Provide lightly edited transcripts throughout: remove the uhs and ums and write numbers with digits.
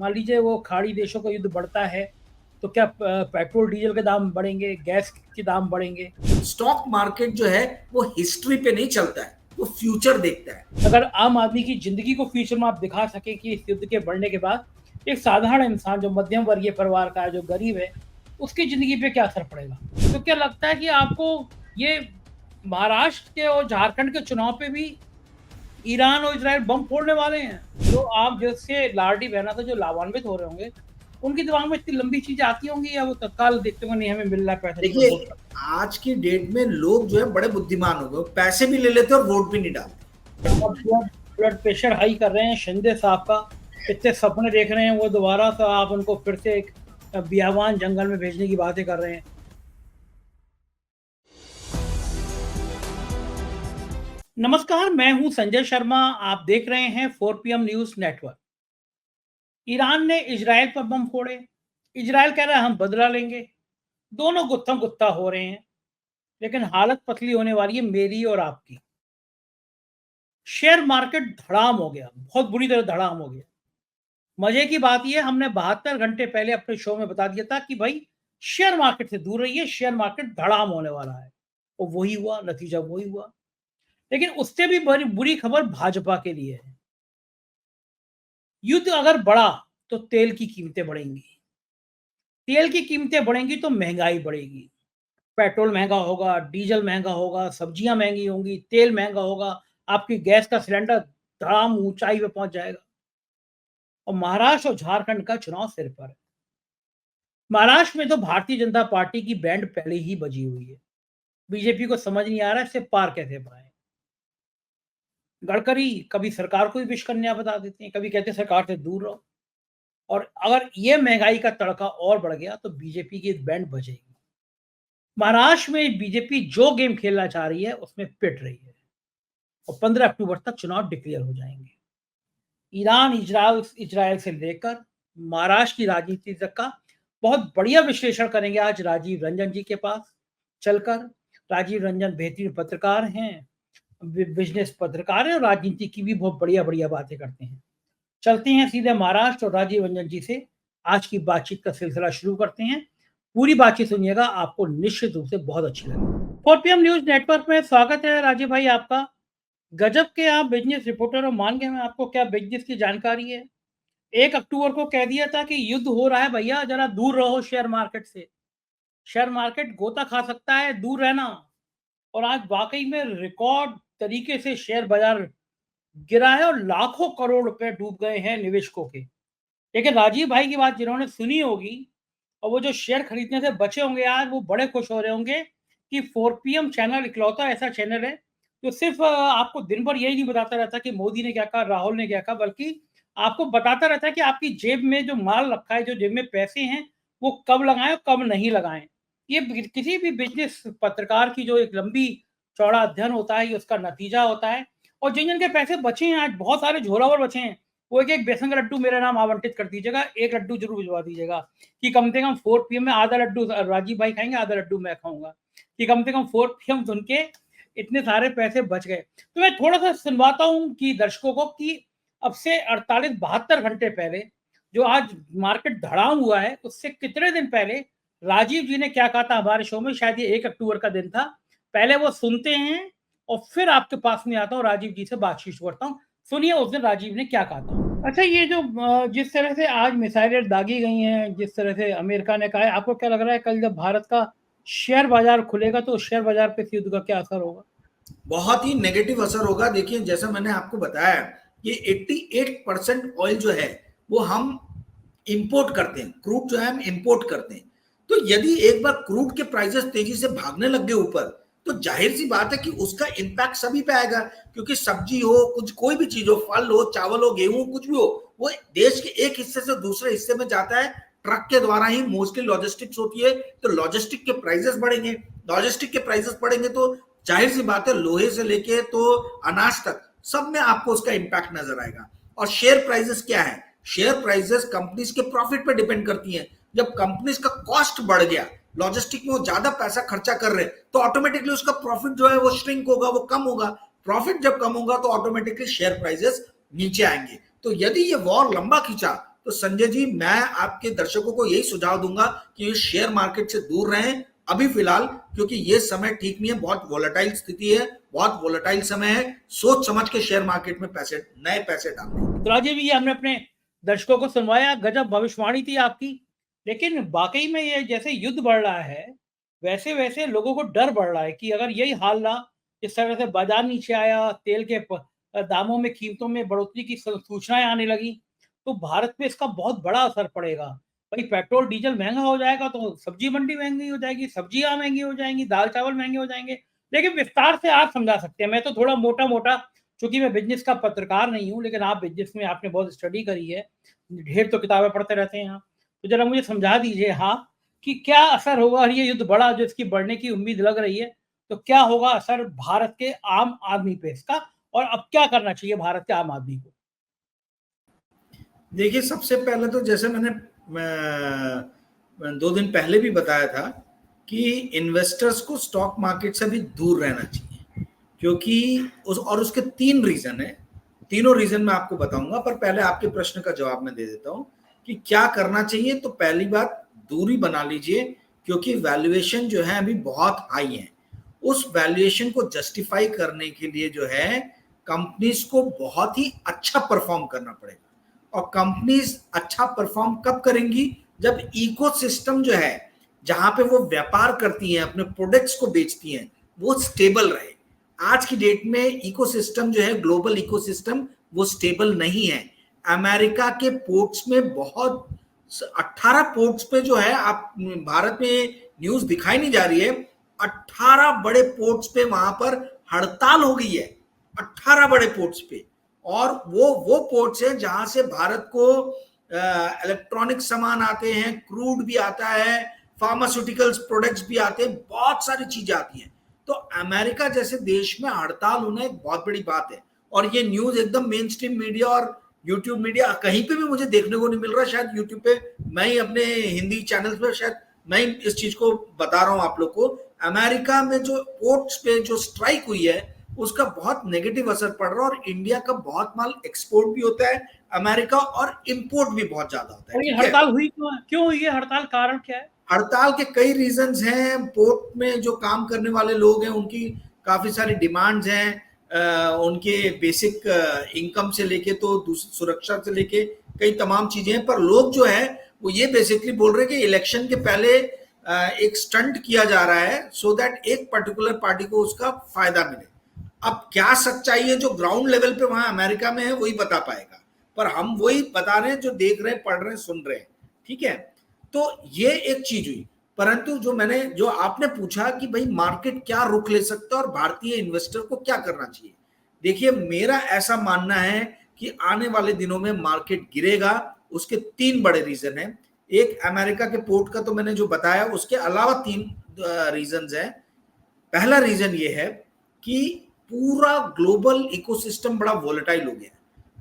मान लीजिए वो खाड़ी देशों का युद्ध बढ़ता है तो क्या पेट्रोल डीजल के दाम बढ़ेंगे, गैस के दाम बढ़ेंगे। स्टॉक मार्केट जो है वो हिस्ट्री पे नहीं चलता है, वो फ्यूचर देखता है। अगर आम आदमी की जिंदगी को फ्यूचर में आप दिखा सके कि इस युद्ध के बढ़ने के बाद एक साधारण इंसान जो मध्यम वर्गीय परिवार का है, जो गरीब है, उसकी जिंदगी पे क्या असर पड़ेगा। तो क्या लगता है कि आपको ये महाराष्ट्र के और झारखंड के चुनाव पे भी ईरान और इजराइल बम फोड़ने वाले हैं? जो आप जैसे लाडली बहना से जो लाभान्वित हो रहे होंगे, उनके दिमाग में इतनी लंबी चीजें आती होंगी या वो तत्काल देखते होंगे नहीं हमें मिल रहा है पैसा तो मैं वोट देखिए, करता आज की डेट में लोग जो है बड़े बुद्धिमान हो गए, पैसे भी ले लेते और वोट भी नहीं डालते। हूं। अब ब्लड प्रेशर हाई कर रहे हैं शिंदे साहब का, इतने सपने देख रहे हैं वो, दोबारा से आप उनको फिर से एक बियावान जंगल में भेजने की बातें कर रहे हैं। नमस्कार, मैं हूं संजय शर्मा। आप देख रहे हैं 4 PM न्यूज नेटवर्क। ईरान ने इजराइल पर बम फोड़े, इजराइल कह रहा है हम बदला लेंगे। दोनों गुत्थम गुत्था हो रहे हैं, लेकिन हालत पतली होने वाली है मेरी और आपकी। शेयर मार्केट धड़ाम हो गया, बहुत बुरी तरह धड़ाम हो गया। मजे की बात यह, हमने 72 घंटे पहले अपने शो में बता दिया था कि भाई शेयर मार्केट से दूर रहिए, शेयर मार्केट धड़ाम होने वाला है। और वही हुआ, नतीजा वही हुआ। लेकिन उससे भी बड़ी बुरी खबर भाजपा के लिए है। युद्ध अगर बढ़ा तो तेल की कीमतें बढ़ेंगी, तेल की कीमतें बढ़ेंगी तो महंगाई बढ़ेगी। पेट्रोल महंगा होगा, डीजल महंगा होगा, सब्जियां महंगी होंगी, तेल महंगा होगा, आपकी गैस का सिलेंडर धड़ाम ऊंचाई पे पहुंच जाएगा। और महाराष्ट्र और झारखंड का चुनाव सिर पर है। महाराष्ट्र में तो भारतीय जनता पार्टी की बैंड पहले ही बजी हुई है। बीजेपी को समझ नहीं आ रहा है इससे पार कैसे पाए। गडकरी कभी सरकार को भी विश करने बता देते हैं, कभी कहते हैं सरकार से दूर रहो। और अगर ये महंगाई का तड़का और बढ़ गया तो बीजेपी की बैंड बजेगी। महाराष्ट्र में बीजेपी जो गेम खेलना चाह रही है उसमें पिट रही है। और 15 अक्टूबर तक चुनाव डिक्लेयर हो जाएंगे। ईरान इजराइल इजराइल से लेकर महाराष्ट्र की राजनीति तक का बहुत बढ़िया विश्लेषण करेंगे आज राजीव रंजन जी के पास चलकर। राजीव रंजन बेहतरीन पत्रकार हैं, बिजनेस पत्रकार हैं और राजनीति की भी बहुत बढ़िया बढ़िया बातें करते हैं। चलते हैं सीधे महाराष्ट्र और राजीव रंजन जी से आज की बातचीत का सिलसिला शुरू करते हैं। पूरी बातचीत सुनिएगा, आपको निश्चित रूप से बहुत अच्छी लगेगी। 4 PM न्यूज नेटवर्क में स्वागत है राजीव भाई आपका। गजब के आप बिजनेस रिपोर्टर हो, मान गए मैं आपको। क्या बिजनेस की जानकारी है? 1 अक्टूबर को कह दिया था कि युद्ध हो रहा है भैया, जरा दूर रहो शेयर मार्केट से, शेयर मार्केट गोता खा सकता है, दूर रहना। और आज वाकई में रिकॉर्ड तरीके से शेयर बाजार गिरा है और लाखों करोड़ रुपए डूब गए हैं निवेशकों के। लेकिन राजीव भाई की बात जिन्होंने सुनी होगी और वो जो शेयर खरीदने से बचे होंगे आज, वो बड़े खुश हो रहे होंगे कि 4 PM चैनल इकलौता ऐसा चैनल है जो सिर्फ आपको दिन भर यही नहीं बताता रहता कि मोदी ने क्या कहा, राहुल ने क्या कहा, बल्कि आपको बताता रहता है कि आपकी जेब में जो माल रखा है, जो जेब में पैसे हैं, वो कब लगाएं और कब नहीं लगाएं। ये किसी भी बिजनेस पत्रकार की जो एक लंबी चौड़ा अध्ययन होता है, ये उसका नतीजा होता है। और जिन जिन के पैसे बचे हैं, आज बहुत सारे झोरावर बचे हैं, वो एक एक बेसन का लड्डू मेरा नाम आवंटित कर दीजिएगा, एक लड्डू जरूर भिजवा दीजिएगा कि कम से कम 4 PM में आधा लड्डू राजीव भाई खाएंगे, आधा लड्डू मैं खाऊंगा, कि कम से कम 4 PM सुन के इतने सारे पैसे बच गए। तो मैं थोड़ा सा सुनवाता हूँ कि दर्शकों को कि अब से 48-72 घंटे पहले जो आज मार्केट धड़ाम हुआ है, उससे कितने दिन पहले राजीव जी ने क्या कहा था हमारे शो में। शायद ये 1 अक्टूबर का दिन था। पहले वो सुनते हैं और फिर आपके पास में आता हूँ, राजीव जी से बातचीत करता हूँ। सुनिए उस दिन राजीव ने क्या कहा था। अच्छा, ये जो जिस तरह से आज मिसाइलें दागी गई हैं, जिस तरह से अमेरिका ने कहा है, आपको क्या लग रहा है कल जब भारत का शेयर बाजार खुलेगा तो शेयर बाजार पे इस युद्ध का क्या असर होगा? बहुत ही नेगेटिव असर होगा। देखिए, जैसा मैंने आपको बताया कि 88% ऑयल जो है वो हम इंपोर्ट करते हैं, क्रूड जो है हम इंपोर्ट करते हैं। तो यदि एक बार क्रूड के प्राइसेस तेजी से भागने लग गए ऊपर, तो जाहिर सी बात है कि उसका इम्पैक्ट सभी पे आएगा। क्योंकि सब्जी हो, कुछ कोई भी चीज हो, फल हो, चावल हो, गेहूं, कुछ भी हो, वो देश के एक हिस्से से दूसरे हिस्से में जाता है, ट्रक के द्वारा ही मोस्टली लॉजिस्टिक्स होती है। तो लॉजिस्टिक के प्राइसेस बढ़ेंगे, लॉजिस्टिक के प्राइसेस बढ़ेंगे तो जाहिर सी बात है लोहे से लेके तो अनाज तक सब में आपको उसका इंपैक्ट नजर आएगा। और शेयर प्राइसेस क्या है? शेयर प्राइसेस कंपनीज के प्रॉफिट पे डिपेंड करती हैं। जब कंपनीज का कॉस्ट बढ़ गया, लॉजिस्टिक में वो ज्यादा पैसा खर्चा कर रहे हैं, तो ऑटोमेटिकली उसका प्रॉफिट जो है वो श्रिंक होगा, वो कम होगा। प्रॉफिट जब कम होगा तो ऑटोमेटिकली शेयर प्राइसेस नीचे आएंगे। तो यदि ये वॉर लंबा खींचा तो संजय जी, मैं आपके दर्शकों को यही सुझाव दूंगा कि ये शेयर मार्केट से दूर रहें अभी फिलहाल, क्योंकि ये समय ठीक नहीं है, बहुत वोलेटाइल स्थिति है, बहुत वोलेटाइल समय है। सोच समझ के शेयर मार्केट में नए पैसे डालें। तो राजीव, ये हमने अपने दर्शकों को सुनवाया, गजब भविष्यवाणी थी आपकी। लेकिन वाकई में ये जैसे युद्ध बढ़ रहा है, वैसे वैसे लोगों को डर बढ़ रहा है कि अगर यही हाल रहा, इस तरह से बाजार नीचे आया, तेल के दामों में, कीमतों में बढ़ोतरी की सूचनाएं आने लगी, तो भारत पे इसका बहुत बड़ा असर पड़ेगा। भाई पेट्रोल डीजल महंगा हो जाएगा तो सब्जी मंडी महंगी हो जाएगी, सब्जियां महंगी हो जाएंगी, दाल चावल महंगे हो जाएंगे। लेकिन विस्तार से आप समझा सकते हैं, मैं तो थोड़ा मोटा मोटा, चूंकि मैं बिजनेस का पत्रकार नहीं हूँ, लेकिन आप बिजनेस में आपने बहुत स्टडी करी है, ढेर तो किताबें पढ़ते रहते हैं आप, तो जरा मुझे समझा दीजिए हाँ, कि क्या असर होगा, और ये युद्ध बढ़ा जो इसकी बढ़ने की उम्मीद लग रही है, तो क्या होगा असर भारत के आम आदमी पे इसका, और अब क्या करना चाहिए भारत के आम आदमी को? देखिए, सबसे पहले तो जैसे मैंने 2 दिन पहले भी बताया था कि इन्वेस्टर्स को स्टॉक मार्केट से भी दूर रहना चाहिए, क्योंकि उसके 3 रीजन है। तीनों रीजन मैं आपको बताऊंगा, पर पहले आपके प्रश्न का जवाब मैं दे देता हूं कि क्या करना चाहिए। तो पहली बात, दूरी बना लीजिए, क्योंकि वैल्यूएशन जो है अभी बहुत हाई है। उस वैल्यूएशन को जस्टिफाई करने के लिए जो है कंपनीज को बहुत ही अच्छा परफॉर्म करना पड़ेगा। और कंपनीज अच्छा परफॉर्म कब करेंगी? जब इकोसिस्टम जो है, जहां पे वो व्यापार करती हैं, अपने प्रोडक्ट्स को बेचती हैं, वो स्टेबल रहे। आज की डेट में इकोसिस्टम जो है, ग्लोबल इकोसिस्टम, वो स्टेबल नहीं है। अमेरिका के पोर्ट्स में बहुत 18 पोर्ट्स पे जो है, आप भारत में न्यूज दिखाई नहीं जा रही है, 18 बड़े पोर्ट्स पे वहां पर हड़ताल हो गई है, 18 बड़े पोर्ट्स पे। और वो पोर्ट्स है जहां से भारत को इलेक्ट्रॉनिक सामान आते हैं, क्रूड भी आता है, फार्मास्यूटिकल्स प्रोडक्ट्स भी आते हैं, बहुत सारी चीजें आती हैं। तो अमेरिका जैसे देश में हड़ताल होना एक बहुत बड़ी बात है। और ये न्यूज एकदम मेन स्ट्रीम मीडिया और यूट्यूब मीडिया कहीं पे भी मुझे देखने को नहीं मिल रहा। शायद यूट्यूब पे मैं ही अपने हिंदी चैनल पे शायद मैं ही इस चीज को बता रहा हूं आप लोग को। अमेरिका में जो पोर्ट्स पे जो स्ट्राइक हुई है, उसका बहुत नेगेटिव असर पड़ रहा है। और इंडिया का बहुत माल एक्सपोर्ट भी होता है अमेरिका, और इंपोर्ट भी बहुत ज्यादा होता है। और ये ठीक है, हड़ताल हुई क्यों हुई है हड़ताल, कारण क्या है? हड़ताल के कई रीजंस हैं। पोर्ट में जो काम करने वाले लोग हैं, उनकी काफी सारी डिमांड्स हैं, उनके बेसिक इनकम से लेके तो सुरक्षा से लेके कई तमाम चीजें हैं। पर लोग जो है वो ये बेसिकली बोल रहे हैं कि इलेक्शन के पहले एक स्टंट किया जा रहा है, सो दैट एक पर्टिकुलर पार्टी को उसका फायदा मिले। अब क्या सच्चाई है जो ग्राउंड लेवल पे वहां अमेरिका में है, वही बता पाएगा। पर हम वही बता रहे हैं जो देख रहे हैं, पढ़ रहे हैं, सुन रहे हैं। ठीक है, तो ये एक चीज हुई। परंतु जो आपने पूछा कि भाई मार्केट क्या रुख ले सकता है और भारतीय इन्वेस्टर को क्या करना चाहिए, देखिए मेरा ऐसा मानना है कि आने वाले दिनों में मार्केट गिरेगा। उसके 3 बड़े रीजन हैं। एक अमेरिका के पोर्ट का तो मैंने जो बताया, उसके अलावा 3 रीजन है। पहला रीजन ये है कि पूरा ग्लोबल इकोसिस्टम बड़ा वोलेटाइल हो गया।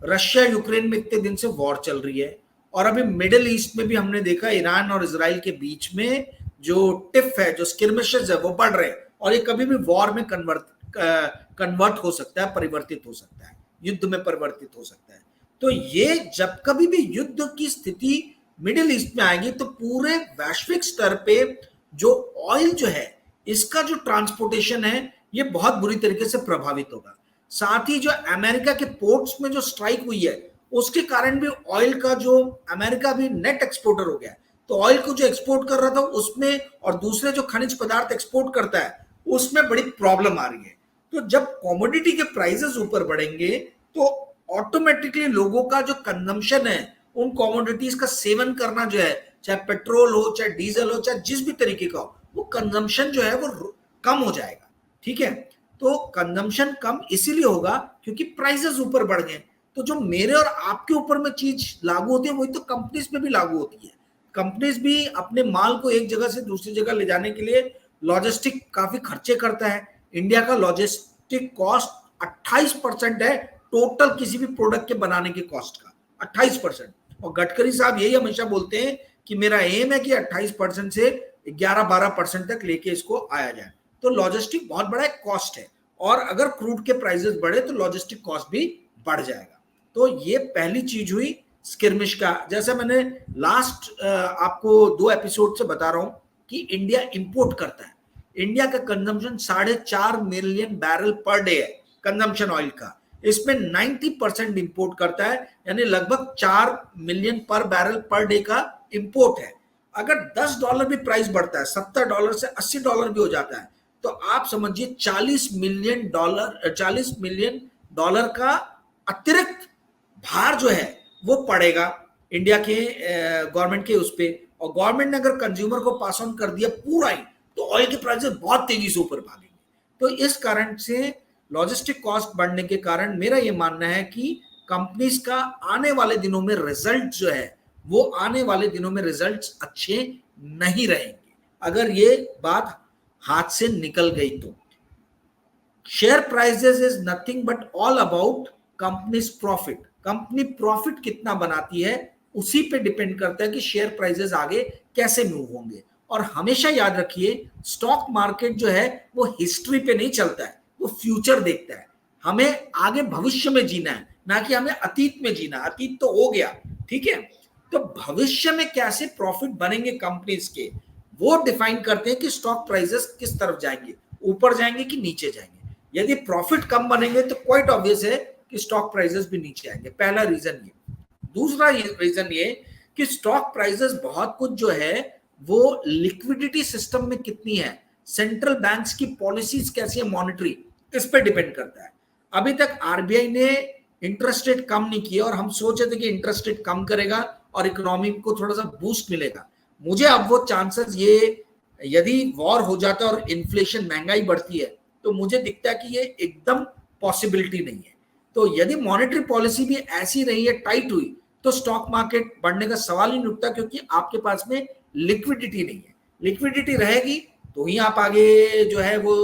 रशिया यूक्रेन में इतने दिन से वॉर चल रही है, और अभी मिडिल ईस्ट में भी हमने देखा ईरान और इजराइल के बीच में जो टिफ है, जो स्किर्मिशेस है, वो बढ़ रहे हैं। और ये कभी भी वॉर में कन्वर्ट हो सकता है, परिवर्तित हो सकता है, युद्ध में परिवर्तित हो सकता है। तो ये जब कभी भी युद्ध की स्थिति मिडिल ईस्ट में आएगी, तो पूरे वैश्विक स्तर पे जो ऑयल जो है, इसका जो ट्रांसपोर्टेशन है, ये बहुत बुरी तरीके से प्रभावित होगा। साथ ही जो अमेरिका के पोर्ट्स में जो स्ट्राइक हुई है, उसके कारण भी ऑयल का जो अमेरिका भी नेट एक्सपोर्टर हो गया, तो ऑयल को जो एक्सपोर्ट कर रहा था उसमें, और दूसरे जो खनिज पदार्थ एक्सपोर्ट करता है, उसमें बड़ी प्रॉब्लम आ रही है। तो जब कमोडिटी के प्राइसेस ऊपर बढ़ेंगे, तो ऑटोमेटिकली लोगों का जो कंजम्पशन है, उन कमोडिटीज का सेवन करना जो है, चाहे पेट्रोल हो, चाहे डीजल हो, चाहे जिस भी तरीके का हो, वो कंजम्पशन जो है वो कम हो जाएगा। ठीक है, तो कंजम्पशन कम इसीलिए होगा क्योंकि प्राइसेस ऊपर बढ़ गए। तो जो मेरे और आपके ऊपर में चीज लागू होती है, वही तो कंपनीज पे भी लागू होती है। कंपनीज भी अपने माल को एक जगह से दूसरी जगह ले जाने के लिए लॉजिस्टिक काफी खर्चे करता है। इंडिया का लॉजिस्टिक कॉस्ट 28% है टोटल किसी भी प्रोडक्ट के बनाने के कॉस्ट का, 28%। और गडकरी साहब यही हमेशा बोलते हैं कि मेरा एम है कि 28% से 11-12% तक लेके इसको आया जाए। तो लॉजिस्टिक बहुत बड़ा एक कॉस्ट है, और अगर क्रूड के प्राइसेस बढ़े तो लॉजिस्टिक कॉस्ट भी बढ़ जाएगा। तो ये पहली चीज हुई स्किर्मिश का, जैसे मैंने लास्ट आपको 2 एपिसोड से बता रहा हूं कि इंडिया इंपोर्ट करता है। इंडिया का consumption 4.5 million barrel per day है कंजम्पशन ऑयल का, इसमें 90% इंपोर्ट करता है, यानी लगभग 4 मिलियन पर बैरल पर डे का इंपोर्ट है। अगर $10 भी प्राइस बढ़ता है, $70 से $80 भी हो जाता है, तो आप समझिए $40 मिलियन का अतिरिक्त भार जो है वो पड़ेगा इंडिया के गवर्नमेंट के उस पे। और गवर्नमेंट ने अगर कंज्यूमर को पास ऑन कर दिया पूरा ही, तो ऑयल के प्राइसेस बहुत तेजी से ऊपर भागेंगे। तो इस कारण से लॉजिस्टिक कॉस्ट बढ़ने के कारण मेरा ये मानना है कि कंपनीज का आने वाले दिनों में रिजल्ट जो है वो आने वाले दिनों में रिजल्ट्स अच्छे नहीं रहेंगे अगर ये बात हाथ से निकल गई तो। Share prices is nothing but all about companies profit. Company profit कितना बनाती है उसी पे डिपेंड करता है कि शेयर प्राइसेस आगे कैसे मूव होंगे। और हमेशा याद रखिए, स्टॉक मार्केट जो है वो हिस्ट्री पे नहीं चलता है, वो फ्यूचर देखता है। हमें आगे भविष्य में जीना है, ना कि हमें अतीत में जीना। अतीत तो हो गया, ठीक है, तो भविष्य में कैसे प्रॉफिट बनेंगे कंपनीज के, वो डिफाइन करते हैं कि स्टॉक प्राइसेस किस तरफ जाएंगे, ऊपर जाएंगे कि नीचे जाएंगे। यदि प्रॉफिट कम बनेंगे तो क्वाइट ऑब्वियस है कि स्टॉक प्राइसेस भी नीचे आएंगे। पहला रीजन ये। दूसरा रीजन ये कि स्टॉक प्राइसेस बहुत कुछ जो है वो लिक्विडिटी सिस्टम में कितनी है, सेंट्रल बैंक्स की पॉलिसीज कैसी है मॉनेटरी, इस पे डिपेंड करता है। अभी तक आरबीआई ने इंटरेस्ट रेट कम नहीं किया और हम सोच रहे थे कि इंटरेस्ट रेट कम करेगा और इकोनॉमी को थोड़ा सा बूस्ट मिलेगा। मुझे अब वो चांसेस, ये यदि वॉर हो जाता है और इन्फ्लेशन महंगाई बढ़ती है, तो मुझे दिखता है कि ये एकदम पॉसिबिलिटी नहीं है। तो यदि मॉनेटरी पॉलिसी भी ऐसी रही है, टाइट हुई, तो स्टॉक मार्केट बढ़ने का सवाल ही नहीं उठता, क्योंकि आपके पास में लिक्विडिटी नहीं है। लिक्विडिटी रहेगी तो ही आप आगे जो है वो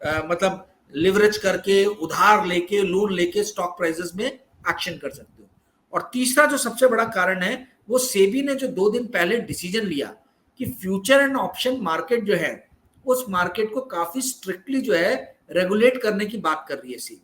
मतलब लिवरेज करके, उधार लेके, लोन लेके स्टॉक प्राइसेस में एक्शन कर सकते हो। और तीसरा जो सबसे बड़ा कारण है, वो सेबी ने जो 2 दिन पहले डिसीजन लिया कि फ्यूचर एंड ऑप्शन मार्केट जो है, उस मार्केट को काफी स्ट्रिक्टली जो है रेगुलेट करने की बात कर रही है सेबी।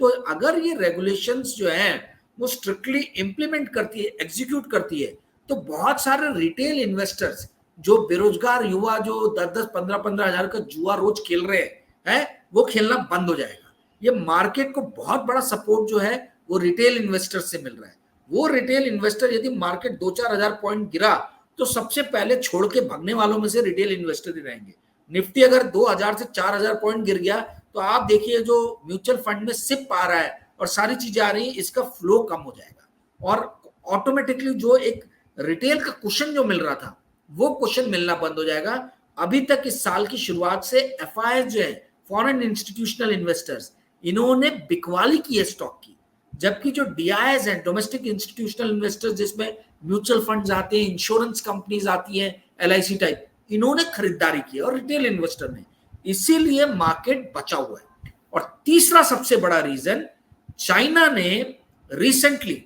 तो अगर ये रेगुलेशंस जो है वो स्ट्रिक्टली इंप्लीमेंट करती है, एग्जीक्यूट करती है, तो बहुत सारे रिटेल इन्वेस्टर्स, जो बेरोजगार युवा जो 10-10, 15-15 हजार का जुआ रोज खेल रहे हैं, वो खेलना बंद हो जाएगा। ये मार्केट को बहुत बड़ा सपोर्ट जो है वो रिटेल इन्वेस्टर से मिल रहा है। वो रिटेल इन्वेस्टर, यदि मार्केट 2-4 हजार पॉइंट गिरा, तो सबसे पहले छोड़ के भागने वालों में से रिटेल इन्वेस्टर ही रहेंगे। निफ्टी अगर 2000 से 4000 पॉइंट गिर गया, तो आप देखिए जो म्यूचुअल फंड में सिप आ रहा है और सारी चीजें आ रही है, इसका फ्लो कम हो जाएगा और ऑटोमेटिकली जो एक रिटेल का कुशन जो मिल रहा था, वो कुशन मिलना बंद हो जाएगा। अभी तक इस साल की शुरुआत से एफआईआई जो है, फॉरेन इंस्टीट्यूशनल इन्वेस्टर्स, इन्होंने बिकवाली की है स्टॉक की, जबकि जो डीआईएस है, डोमेस्टिक इंस्टीट्यूशनल इन्वेस्टर्स, जिसमें म्यूचुअल फंड्स आते हैं, इंश्योरेंस कंपनीज आती हैं, एलआईसी टाइप, इन्होंने खरीदारी की और रिटेल इन्वेस्टर ने, इसीलिए मार्केट बचा हुआ है। और तीसरा सबसे बड़ा रीजन, चाइना ने रिसेंटली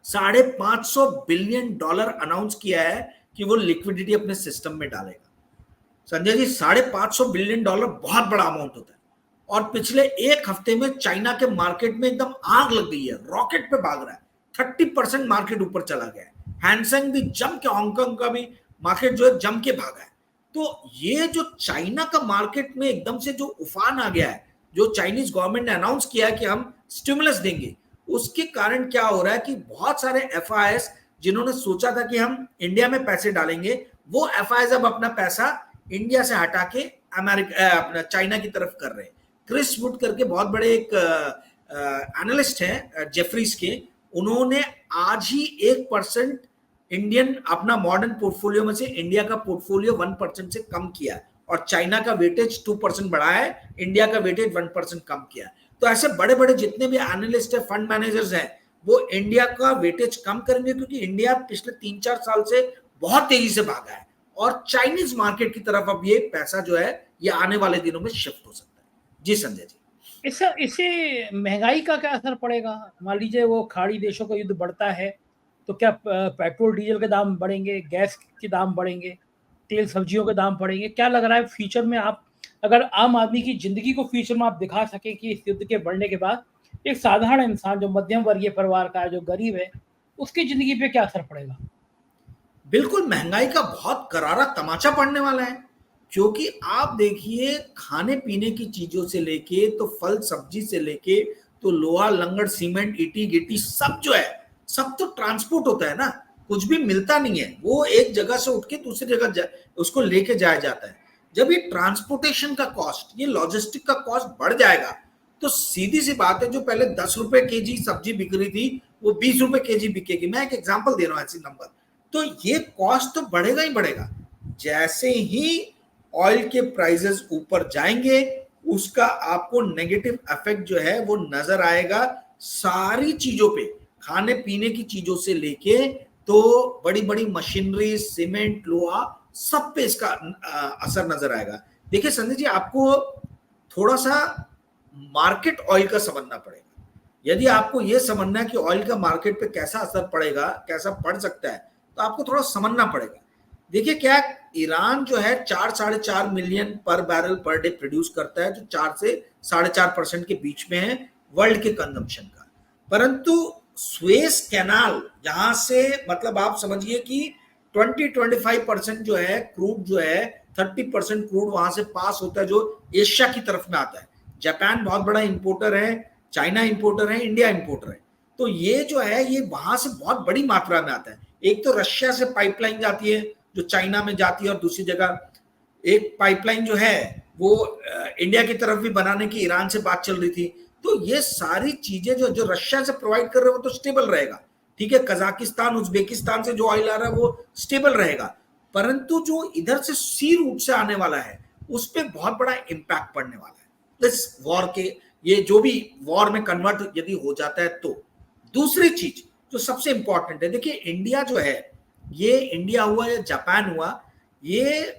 $550 बिलियन अनाउंस किया है कि वो लिक्विडिटी अपने सिस्टम में डालेगा। संजय जी, $550 बिलियन बहुत बड़ा अमाउंट होता है, और पिछले एक हफ्ते में चाइना के मार्केट में एकदम आग लग गई है, रॉकेट पे भाग रहा है, 30% मार्केट ऊपर चला गया है। हैंगसेंग भी जम के, हांगकांग का भी मार्केट जो है जम के भागा है। तो ये जो चाइना का मार्केट में एकदम से जो उफान आ गया है, जो चाइनीज गवर्नमेंट ने अनाउंस किया है कि हम स्टिमुलस देंगे, उसके कारण क्या हो रहा है कि बहुत सारे एफआईआईएस जिन्होंने सोचा था कि हम इंडिया में पैसे डालेंगे, वो एफआईआईएस अब अपना पैसा इंडिया से हटा के अमेरिका, अपना चाइना की तरफ कर रहे हैं। क्रिस वुड करके बहुत बड़े एक एनालिस्ट हैं जेफरीज के, उन्होंने आज ही 1% इंडियन अपना मॉडर्न पोर्टफोलियो में से इंडिया का पोर्टफोलियो 1% से कम किया, और चाइना का वेटेज 2% बढ़ाया है, इंडिया का वेटेज 1% कम किया। तो ऐसे बड़े बड़े जितने भी एनालिस्ट है, फंड मैनेजर्स हैं, वो इंडिया का वेटेज कम करेंगे, क्योंकि इंडिया पिछले 3-4 साल से बहुत तेजी से भागा है, और चाइनीज मार्केट की तरफ अब ये पैसा जो है ये आने वाले दिनों में शिफ्ट हो सकता है। जी संजय जी, इससे महंगाई का क्या असर पड़ेगा? मान लीजिए वो खाड़ी देशों का युद्ध बढ़ता है, तो क्या पेट्रोल डीजल के दाम बढ़ेंगे, गैस के दाम बढ़ेंगे, तेल सब्जियों के दाम बढ़ेंगे? क्या लग रहा है फ्यूचर में, आप अगर आम आदमी की जिंदगी को फ्यूचर में आप दिखा सके कि इस युद्ध के बढ़ने के बाद एक साधारण इंसान जो मध्यम वर्गीय परिवार का है, जो गरीब है, उसकी जिंदगी पे क्या असर पड़ेगा? बिल्कुल महंगाई का बहुत करारा तमाचा पड़ने वाला है, क्योंकि आप देखिए खाने पीने की चीजों से लेके तो फल सब्जी से लेके तो लोहा लंगड़ सीमेंट ईटी गिट्टी सब जो है सब तो ट्रांसपोर्ट होता है ना, कुछ भी मिलता नहीं है, वो एक जगह से उठ के दूसरी जगह उसको लेके जाया जाता है। जब ये ट्रांसपोर्टेशन का कॉस्ट, ये लॉजिस्टिक का कॉस्ट बढ़ जाएगा तो सीधी सी बात है, जो पहले 10 रुपए केजी सब्जी बिक रही थी वो 20 रुपए केजी बिकेगी। मैं एक एग्जांपल दे रहा हूं ऐसी नंबर। तो ये कॉस्ट तो बढ़ेगा ही बढ़ेगा। जैसे ही ऑयल के प्राइसेस ऊपर जाएंगे उसका आपको नेगेटिव इफेक्ट जो है वो नजर आएगा सारी चीजों पे, खाने पीने की चीजों से लेके तो बड़ी बड़ी मशीनरी सीमेंट लोहा सब पे इसका असर नजर आएगा। देखिए संजय जी, आपको थोड़ा सा मार्केट ऑयल का समझना पड़ेगा। यदि आपको यह समझना है कि ऑयल का मार्केट पे कैसा असर पड़ेगा, कैसा पड़ सकता है, तो आपको थोड़ा समझना पड़ेगा। देखिए क्या ईरान जो है 4-4.5 मिलियन पर बैरल पर डे प्रोड्यूस करता है, जो 4 से 4.5% के बीच में है वर्ल्ड के कंजम्पशन का। परंतु स्वेज कैनाल, जहां से मतलब आप समझिए कि 20-25% जो है क्रूड जो है 30% क्रूड वहां से पास होता है जो एशिया की तरफ में आता है। जापान बहुत बड़ा इंपोर्टर है, चाइना इंपोर्टर है, इंडिया इंपोर्टर है। तो ये जो है ये वहां से बहुत बड़ी मात्रा में आता है। एक तो रशिया से पाइपलाइन जाती है जो चाइना में जाती है, और दूसरी जगह एक पाइपलाइन जो है वो इंडिया की तरफ भी बनाने की ईरान से बात चल रही थी। तो ये सारी चीजें जो जो रशिया से प्रोवाइड कर रहे हो वो तो स्टेबल रहेगा, ठीक है। कजाकिस्तान उज्बेकिस्तान से जो ऑयल आ रहा है वो स्टेबल रहेगा, परंतु जो इधर से सी रूट से आने वाला है उस पर बहुत बड़ा इंपैक्ट पड़ने वाला है इस वॉर के, ये जो भी वॉर में कन्वर्ट यदि हो जाता है तो। दूसरी चीज जो सबसे इंपॉर्टेंट है, देखिए इंडिया जो है, ये इंडिया हुआ या जापान हुआ, ये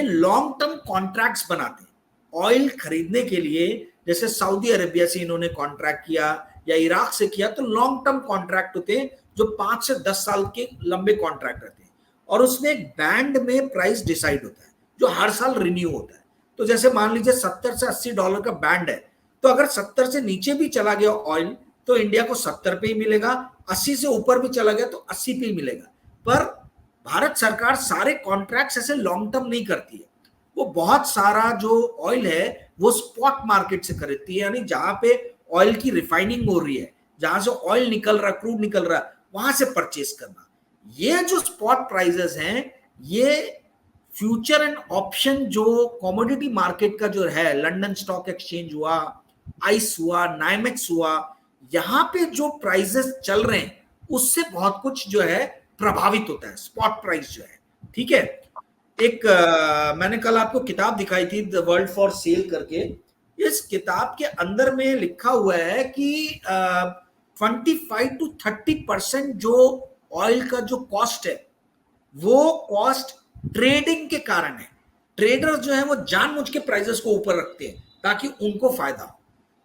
लॉन्ग टर्म कॉन्ट्रैक्ट्स बनाते हैं ऑयल खरीदने के लिए। जैसे सऊदी अरेबिया से इन्होंने कॉन्ट्रैक्ट किया या इराक से किया, तो लॉन्ग टर्म कॉन्ट्रैक्ट होते हैं जो 5 से 10 साल के लंबे कॉन्ट्रैक्ट रहते हैं, और उसमें एक बैंड में प्राइस डिसाइड होता है जो हर साल रिन्यू होता है। तो जैसे मान लीजिए $70 से $80 का बैंड है, तो अगर 70 से नीचे भी चला गया ऑयल तो इंडिया को 70 पे ही मिलेगा, 80 से ऊपर भी चला गया तो 80 पे ही मिलेगा। पर भारत सरकार सारे कॉन्ट्रैक्ट्स ऐसे लॉन्ग टर्म नहीं करती है, वो बहुत सारा जो ऑयल है वो स्पॉट मार्केट से खरीदती है, यानी जहां पे ऑयल की रिफाइनिंग हो रही है, जहां से ऑयल निकल रहा, क्रूड निकल रहा, वहां से परचेस करना। ये जो स्पॉट प्राइसेस हैं, ये फ्यूचर एंड ऑप्शन जो कमोडिटी मार्केट का जो है, लंदन स्टॉक एक्सचेंज हुआ, आइस हुआ, नाइमेक्स हुआ, यहां पे जो प्राइसेस चल रहे हैं उससे बहुत कुछ जो है प्रभावित होता है स्पॉट प्राइस जो है, ठीक है। एक मैंने कल आपको किताब दिखाई थी द वर्ल्ड फॉर सेल करके। इस किताब के अंदर में लिखा हुआ है कि 25-30% जो ऑयल का जो कॉस्ट है वो कॉस्ट ट्रेडिंग के कारण है। ट्रेडर जो है वो जानबूझ के प्राइसेस को ऊपर रखते हैं ताकि उनको फायदा हो।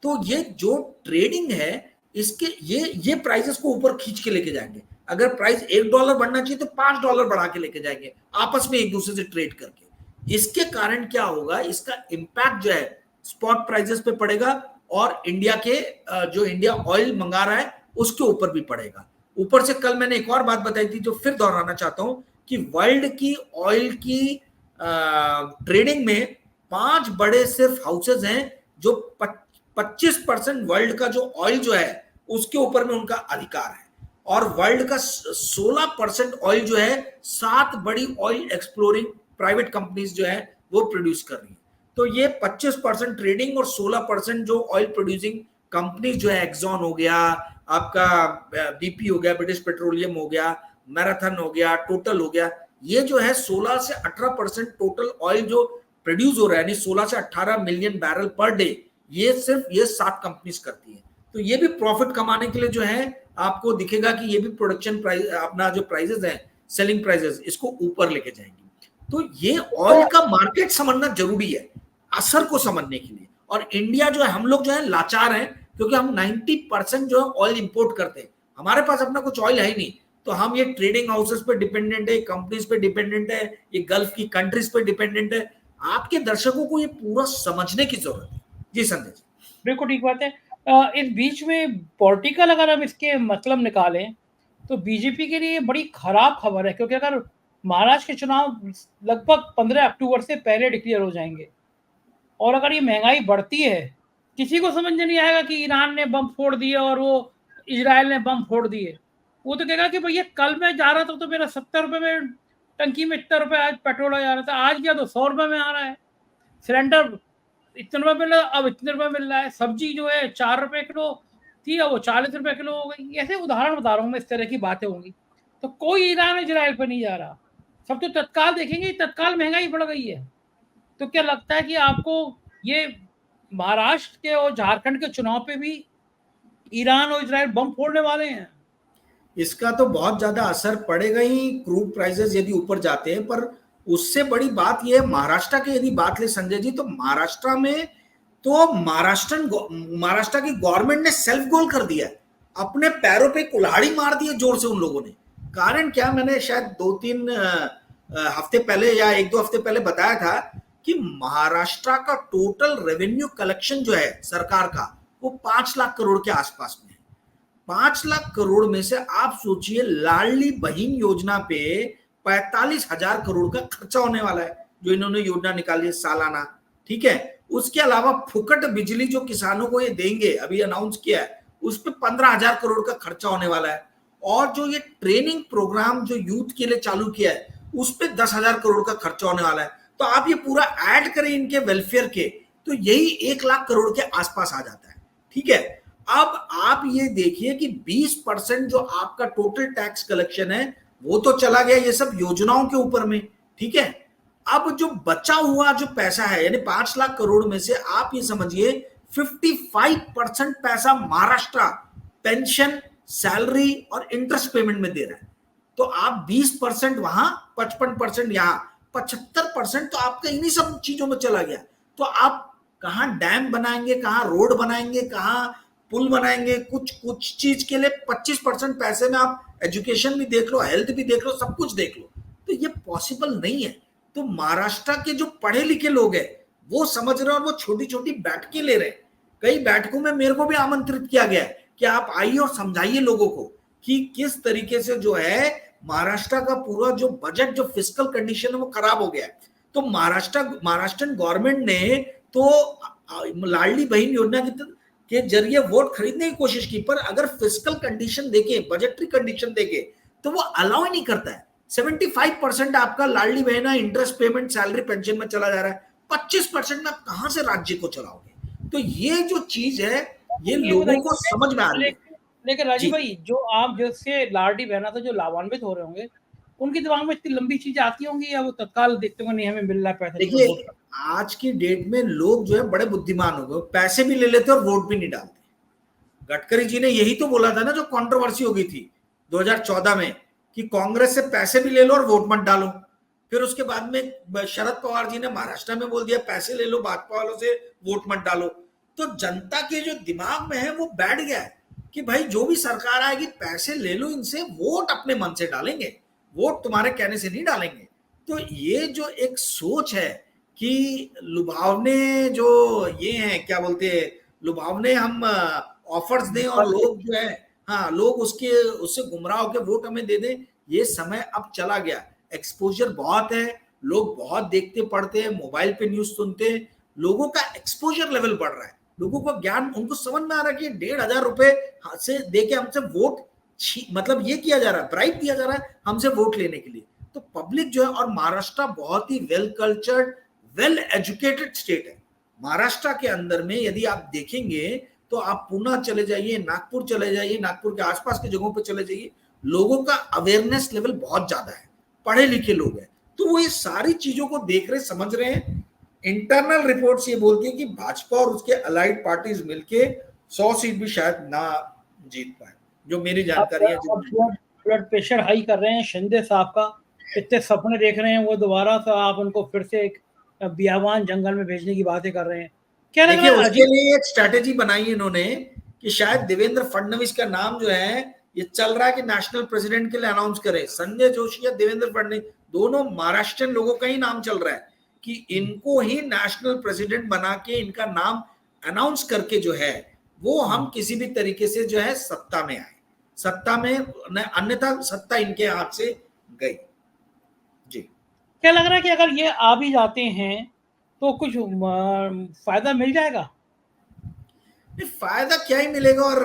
तो ये जो ट्रेडिंग है इसके ये प्राइसेस को ऊपर खींच के लेके जाएंगे। अगर प्राइस $1 बढ़ना चाहिए तो $5 बढ़ा के लेके जाएंगे आपस में एक दूसरे से ट्रेड करके। इसके कारण क्या होगा, इसका इंपैक्ट जो है स्पॉट प्राइसेस पे पड़ेगा, और इंडिया के जो इंडिया ऑयल मंगा रहा है उसके ऊपर भी पड़ेगा। ऊपर से कल मैंने एक और बात बताई थी जो फिर दोहराना चाहता हूं कि वर्ल्ड की ऑयल की ट्रेडिंग में 5 बड़े सिर्फ हाउसेस हैं जो 25% वर्ल्ड का जो ऑयल जो है उसके ऊपर में उनका अधिकार है, और वर्ल्ड का 16% ऑयल जो है 7 बड़ी ऑयल एक्सप्लोरिंग प्राइवेट कंपनीज जो है वो प्रोड्यूस कर रही है। तो ये 25% ट्रेडिंग और 16% जो ऑयल प्रोड्यूसिंग कंपनीज जो है, एक्सॉन हो गया, आपका बीपी हो गया, ब्रिटिश पेट्रोलियम हो गया, मैराथन हो गया, टोटल हो गया, ये जो है 16 से 18% टोटल ऑयल जो प्रोड्यूस हो रहा है, यानी 16 से 18 मिलियन बैरल पर डे, ये सिर्फ ये 7 कंपनीज करती है। तो ये भी प्रॉफिट कमाने के लिए जो है आपको दिखेगा कि ये भी प्रोडक्शन प्राइस, अपना जो प्राइसेस है, सेलिंग प्राइसेस, इसको ऊपर लेके जाएंगे। तो ये ऑयल का मार्केट समझना जरूरी है असर को समझने के लिए। और इंडिया जो है, हम लोग जो है लाचार हैं क्योंकि हम 90% जो है ऑयल इंपोर्ट करते हैं, हमारे पास अपना कुछ ऑयल है ही नहीं। तो हम ये ट्रेडिंग हाउसेस पे डिपेंडेंट है, कंपनीज पे डिपेंडेंट है, ये गल्फ की कंट्रीज पे डिपेंडेंट है। आपके दर्शकों को ये पूरा समझने की जरूरत है। जी संजय जी। बिल्कुल ठीक बात है। इस बीच में पॉलिटिकल अगर हम इसके मतलब निकालें तो बीजेपी के लिए बड़ी खराब खबर है, क्योंकि अगर महाराष्ट्र के चुनाव लगभग 15 अक्टूबर से पहले डिक्लेयर हो जाएंगे और अगर ये महंगाई बढ़ती है, किसी को समझ में नहीं आएगा कि ईरान ने बम फोड़ दिए और वो इजराइल ने बम फोड़ दिए। वो तो कहेगा कि भैया कल मैं जा रहा था तो मेरा 70 रुपए में टंकी में इतना रुपए आज पेट्रोल आ जा रहा था, आज गया तो 100 रुपए में आ रहा है। सिलेंडर इतने रुपए मिल रहा है, अब इतने रुपए मिल रहा है। सब्जी जो है 4 रुपए किलो थी, अब वो 40 रुपए किलो हो गई। ऐसे उदाहरण बता रहा हूँ मैं, इस तरह की बातें होंगी। तो कोई ईरान इजराइल पर नहीं जा रहा, सब तो तत्काल देखेंगे तत्काल महंगाई बढ़ गई है। तो क्या लगता है कि आपको ये महाराष्ट्र के और झारखंड के चुनाव पे भी ईरान और इजराइल बम फोड़ने वाले हैं? इसका तो बहुत ज्यादा असर पड़ेगा ही, क्रूड प्राइसेस यदि ऊपर जाते हैं। पर उससे बड़ी बात यह है, महाराष्ट्र की यदि बात ले संजय जी, तो महाराष्ट्र में तो महाराष्ट्र की गवर्नमेंट ने सेल्फ गोल कर दिया है, अपने पैरों पे कुल्हाड़ी मार दी है जोर से उन लोगों ने। कारण क्या, मैंने शायद 2-3 हफ्ते पहले या 1-2 हफ्ते पहले बताया था कि महाराष्ट्र का टोटल रेवेन्यू कलेक्शन जो है सरकार का, वो 5 लाख करोड़ के आसपास में है। 5 लाख करोड़ में से आप सोचिए, लाडली बहन योजना पे 45,000 करोड़ का खर्चा होने वाला है, जो इन्होंने योजना निकाली है सालाना। ठीक है, उसके अलावा फुकट बिजली जो किसानों को ये देंगे, अभी अनाउंस किया है, उस पर 15,000 करोड़ का खर्चा होने वाला है। और जो ये ट्रेनिंग प्रोग्राम जो यूथ के लिए चालू किया है, उस पर 10,000 करोड़ का खर्चा होने वाला है। तो आप ये पूरा ऐड करें इनके वेलफेयर के, तो यही 1 लाख करोड़ के आसपास आ जाता है। ठीक है, अब आप ये देखिए कि 20% जो आपका टोटल टैक्स कलेक्शन है, वो तो चला गया ये सब योजनाओं के ऊपर में। ठीक है, अब जो बचा हुआ जो पैसा है, यानी 5 लाख करोड़ में से आप ये समझिए 55% पैसा महाराष्ट्र पेंशन, सैलरी और इंटरेस्ट पेमेंट में दे रहा है। तो आप 20% वहां, 55% यहां, 75% तो आपका इन्हीं सब चीजों में चला गया। तो आप कहां डैम बनाएंगे, कहां रोड बनाएंगे, कहां पुल बनाएंगे? कुछ कुछ चीज के लिए 25% पैसे में आप एजुकेशन भी देख लो, हेल्थ भी देख लो, सब कुछ देख लो। तो ये पॉसिबल नहीं है। तो महाराष्ट्र के जो पढ़े लिखे लोग हैं वो समझ रहे हैं, और वो छोटी छोटी बैठकें ले रहे हैं। कई बैठकों में मेरे को भी आमंत्रित किया गया है कि आप आइए और समझाइए लोगों को कि किस तरीके से जो है महाराष्ट्र का पूरा जो बजट, जो फिस्कल कंडीशन है, वो खराब हो गया है। तो महाराष्ट्रन गवर्नमेंट ने तो लाडली बहन योजना के जरिए वोट खरीदने की कोशिश की, पर अगर फिस्कल कंडीशन देखे, बजटरी कंडीशन देखे, तो वो अलाउ ही नहीं करता है। 75% आपका Ladli Behna interest payment, salary, pension में चला जा रहा है। 25% में आप कहां से राज्य को चलाओगे? तो ये जो चीज है, ये लोगों को समझ में आ रही है। लेकिन राजीव भाई, जो आप जिससे लाडली बहना था जो लाभान्वित हो रहे होंगे, उनके दिमाग में इतनी लंबी चीजें आती होंगी, या वो तत्काल देखते होंगे नहीं हमें मिल रहा है पैसा? देखिए, आज की डेट में लोग जो है बड़े बुद्धिमान हो गए, पैसे भी ले लेते और वोट भी नहीं डालते। गडकरी जी ने यही तो बोला था ना, जो कंट्रोवर्सी हो गई थी 2014 में, कि कांग्रेस से पैसे भी ले लो और वोट मत डालो। फिर उसके बाद में शरद पवार जी ने महाराष्ट्र में बोल दिया पैसे ले लो भाजपा वालों से, वोट मत डालो। तो जनता के जो दिमाग में है वो बैठ गया है कि भाई जो भी सरकार आएगी पैसे ले लो इनसे, वोट अपने मन से डालेंगे, वोट तुम्हारे कहने से नहीं डालेंगे। तो ये जो एक सोच है कि लुभावने जो ये हैं, क्या बोलते हैं, लुभावने हम ऑफर्स दें और लोग जो है, हाँ, लोग उससे गुमराह होकर वोट हमें दे दें, ये समय अब चला गया। एक्सपोजर बहुत है, लोग बहुत देखते पढ़ते हैं, मोबाइल पे न्यूज सुनते हैं, लोगों का एक्सपोजर लेवल बढ़ रहा है, लोगों को ज्ञान, उनको समझ में आ रहा है कि 1,500 रुपए से दे के हमसे वोट, मतलब ये किया जा रहा है, ब्राइब दिया जा रहा है हमसे वोट लेने के लिए। तो पब्लिक जो है, और महाराष्ट्र बहुत ही well cultured, well educated state है। महाराष्ट्र के अंदर में यदि आप देखेंगे तो आप पुणे चले जाइए, नागपुर चले जाइए, नागपुर के आसपास की जगहों पे चले जाइए, लोगों का अवेयरनेस लेवल बहुत ज्यादा है, पढ़े लिखे लोग हैं। तो वो ये सारी चीजों को देख रहे, समझ रहे हैं। इंटरनल रिपोर्ट्स ये बोलती है कि भाजपा और उसके अलाइड पार्टीज मिलके 100 सीट भी शायद ना जीत पाए, जो मेरी जानकारी है। ब्लड प्रेशर हाई कर रहे हैं शिंदे साहब का, इतने सपने देख रहे हैं वो, दोबारा से आप उनको फिर से एक बियावान जंगल में भेजने की बातें कर रहे हैं। क्या देखिए, उसके लिए एक स्ट्रैटेजी बनाई इन्होंने कि शायद देवेंद्र फडणवीस का नाम जो है, ये चल रहा है कि नेशनल प्रेसिडेंट के लिए अनाउंस करे। संजय जोशी या देवेंद्र फडणवीस, दोनों महाराष्ट्रियन लोगों का ही नाम चल रहा है कि इनको ही नेशनल प्रेसिडेंट बना के इनका नाम अनाउंस करके जो है वो हम किसी भी तरीके से जो है सत्ता में आए, सत्ता में, अन्यथा सत्ता इनके हाथ से गई। जी, क्या लग रहा है कि अगर ये आ भी जाते हैं तो कुछ फायदा मिल जाएगा? नहीं, फायदा क्या ही मिलेगा। और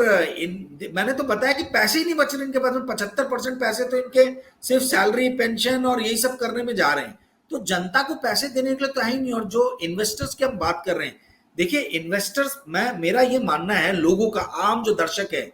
मैंने तो बताया कि पैसे ही नहीं बच रहे इनके पास में। 75% पैसे तो इनके सिर्फ सैलरी, पेंशन और यही सब करने में जा रहे हैं। तो जनता को पैसे देने के लिए तो है ही नहीं। और जो इन्वेस्टर्स की हम बात कर रहे हैं, देखिए इन्वेस्टर्स, मेरा ये मानना है, लोगों का, आम जो दर्शक है,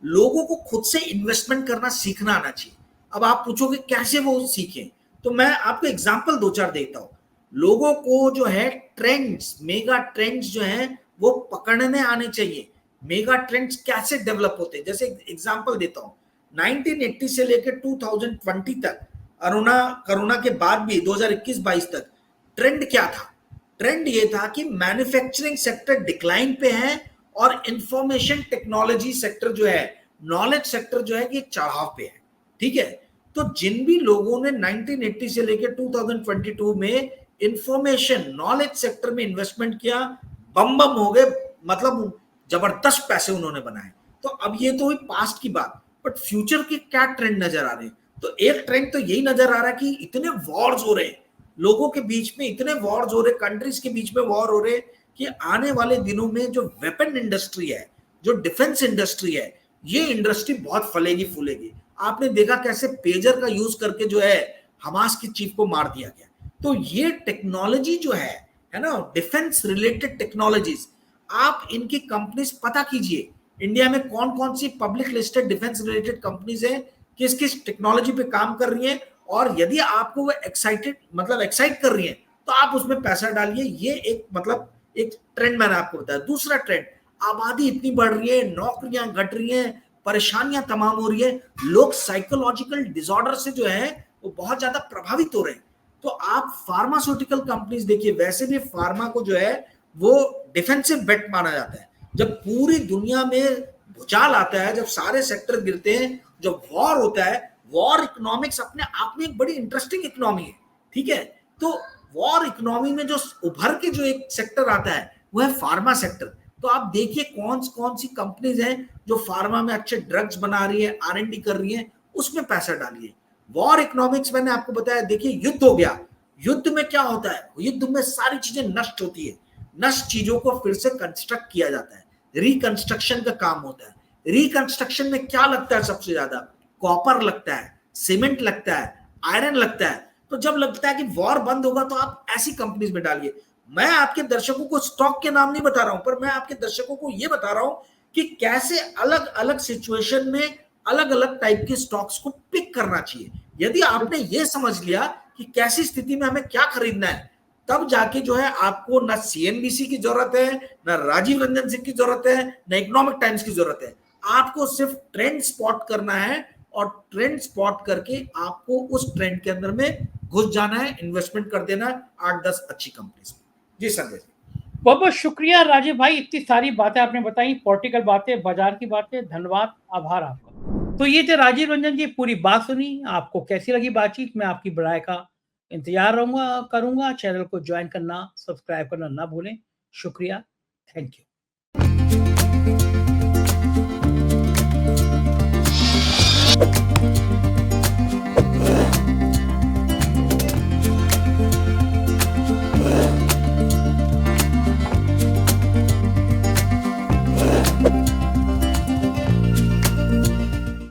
लोगों को खुद से इन्वेस्टमेंट करना सीखना आना चाहिए। अब आप पूछोगे कैसे वो सीखें, तो मैं आपको एग्जांपल दो चार देता हूं। लोगों को जो है ट्रेंड्स, मेगा ट्रेंड्स जो है वो पकड़ने आने चाहिए। मेगा ट्रेंड्स कैसे डेवलप होते हैं, जैसे एग्जांपल देता हूं, 1980 से लेकर 2020 तक, कोरोना के बाद भी 2021-22 तक ट्रेंड क्या था? ट्रेंड ये था कि मैन्युफैक्चरिंग सेक्टर डिक्लाइन पे है और इंफॉर्मेशन टेक्नोलॉजी सेक्टर जो है, नॉलेज सेक्टर जो है, ये चढ़ाव पे है। ठीक है, तो जिन भी लोगों ने 1980 से लेकर 2022 में इंफॉर्मेशन नॉलेज सेक्टर में इन्वेस्टमेंट किया, बम बम हो गए, मतलब जबरदस्त पैसे उन्होंने बनाए। तो अब ये तो हुई पास्ट की बात, बट फ्यूचर के क्या ट्रेंड नजर आ रहे हैं? तो एक ट्रेंड तो यही नजर आ रहा है कि इतने वॉर्स हो रहे हैं लोगों के बीच में, इतने वॉर्स हो रहे, कंट्रीज के बीच में वॉर हो रहे, कि आने वाले दिनों में जो वेपन इंडस्ट्री है, जो डिफेंस इंडस्ट्री है, ये इंडस्ट्री बहुत फलेगी फूलेगी। आपने देखा कैसे पेजर का यूज करके जो है हमास के चीफ को मार दिया गया। तो ये टेक्नोलॉजी जो है ना, डिफेंस रिलेटेड टेक्नोलॉजीज, आप इनकी कंपनीज पता कीजिए, इंडिया में कौन कौन सी public listed defence related companies है, किस किस टेक्नोलॉजी पे काम कर रही है, और यदि आपको वो एक्साइट कर रही है तो आप उसमें पैसा डालिए। ये एक ट्रेंड मैंने आपको बताया। दूसरा ट्रेंड, आबादी इतनी बढ़ रही है, नौकरियां घट रही हैं, परेशानियां तमाम हो रही है, लोग साइकोलॉजिकल डिसऑर्डर से जो है वो बहुत ज्यादा प्रभावित हो रहे हैं। तो आप फार्मास्यूटिकल कंपनीज देखिए, वैसे भी फार्मा को जो है वो डिफेंसिव बेट माना जाता है। जब पूरी दुनिया में भूचाल आता है, जब सारे सेक्टर गिरते हैं, जब वॉर होता है, वॉर इकोनॉमिक्स अपने आप में एक बड़ी इंटरेस्टिंग इकोनॉमी है। ठीक है, तो वॉर इकोनॉमी में जो उभर के जो एक सेक्टर आता है वो है फार्मा सेक्टर। तो आप देखिए कौन कौन सी कंपनीज हैं जो फार्मा में अच्छे ड्रग्स बना रही है, R&D कर रही है, उसमें पैसा डालिए। वॉर इकोनॉमिक्स मैंने आपको बताया, देखिए युद्ध हो गया, युद्ध में क्या होता है, युद्ध में सारी चीजें नष्ट होती है, नष्ट चीजों को फिर से कंस्ट्रक्ट किया जाता है, रिकंस्ट्रक्शन का काम होता है। रिकंस्ट्रक्शन में क्या लगता है सबसे ज्यादा? कॉपर लगता है, सीमेंट लगता है, आयरन लगता है। तो जब लगता है कि वॉर बंद होगा तो आप ऐसी कंपनीज में डालिए। मैं आपके दर्शकों को स्टॉक के नाम नहीं बता रहा हूं, पर मैं आपके दर्शकों को यह बता रहा हूं कि कैसे अलग अलग सिचुएशन में अलग अलग टाइप के स्टॉक्स को पिक करना चाहिए। यदि आपने ये समझ लिया कि कैसी स्थिति में हमें क्या खरीदना है, तब जाके जो है आपको ना CNBC की जरूरत है, ना राजीव रंजन सिंह की जरूरत है, ना इकोनॉमिक टाइम्स की जरूरत है। आपको सिर्फ ट्रेंड स्पॉट करना है, और ट्रेंड स्पॉट करके आपको उस ट्रेंड के अंदर में घुस जाना है, इन्वेस्टमेंट कर देना 8-10 अच्छी कंपनीज में। जी संजय जी, बहुत बहुत शुक्रिया राजीव भाई, इतनी सारी बातें आपने बताई, पॉलिटिकल बातें, बाजार की बातें। धन्यवाद, आभार आपका। तो ये थे राजीव रंजन जी, पूरी बात सुनी। आपको कैसी लगी बातचीत? मैं आपकी राय का इंतजार करूंगा। चैनल को ज्वाइन करना, सब्सक्राइब करना ना भूलें। शुक्रिया, थैंक यू।